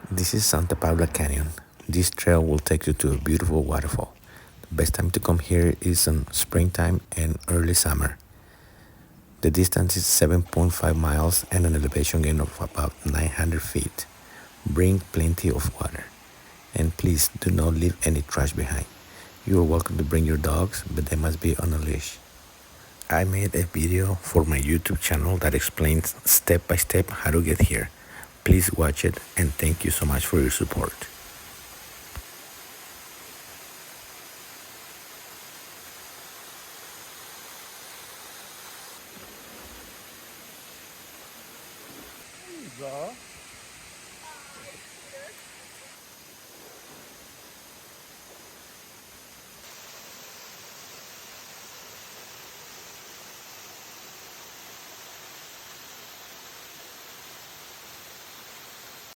This is Santa Paula Canyon. This trail will take you to a beautiful waterfall. The best time to come here is in springtime and early summer. The distance is 7.5 miles and an elevation gain of about 900 feet. Bring plenty of water. And please do not leave any trash behind. You are welcome to bring your dogs, but they must be on a leash. I made a video for my YouTube channel that explains step by step how to get here. Please watch it and thank you so much for your support.